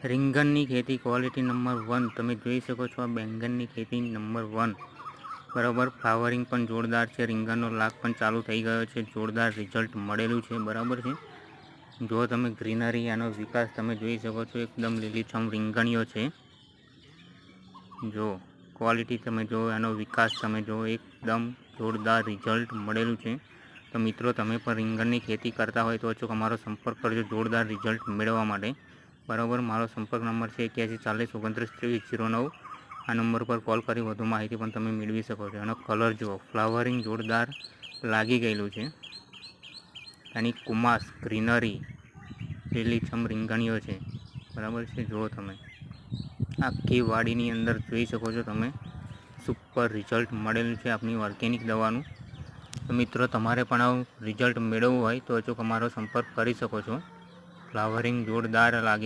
રીંગણની ખેતી quality number 1 તમે જોઈ શકો છો. આ બેંગનની ખેતી નંબર 1 બરાબર. ફ્લાવરિંગ પણ જોરદાર છે. રીંગણનો લાગ પણ ચાલુ થઈ ગયો છે. જોરદાર રિઝલ્ટ મળેલું છે. બરાબર છે. જો તમે ગ્રીનરી આનો વિકાસ તમે જોઈ શકો છો. એકદમ લીલીછમ રીંગણીઓ છે. જો ક્વોલિટી તમે જો, એનો વિકાસ તમે જો, એકદમ જોરદાર રિઝલ્ટ મળેલું છે. તો મિત્રો, તમે પણ રીંગણની ખેતી કરતા હોય તો અચૂક અમારો સંપર્ક કરજો જોરદાર રિઝલ્ટ મેળવવા માટે. બરાબર. મારો સંપર્ક નંબર છે 81 40 29 23 09. આ નંબર પર કોલ કરી વધુ માહિતી પણ તમે મેળવી શકો છો. એનો કલર જુઓ, ફ્લાવરિંગ જોરદાર લાગી ગયેલું છે. એની કુમાસ, ગ્રીનરી, લીલીછમ રીંગણીઓ છે. બરાબર છે. જુઓ તમે આખી વાડીની અંદર જોઈ શકો છો તમે. સુપર રિઝલ્ટ મળેલું છે આપણી ઓર્ગેનિક દવાનું. તો મિત્રો, તમારે પણ આવું રિઝલ્ટ મેળવવું હોય તો અચૂક અમારો સંપર્ક કરી શકો છો. ફ્લાવરિંગ જોરદાર લાગી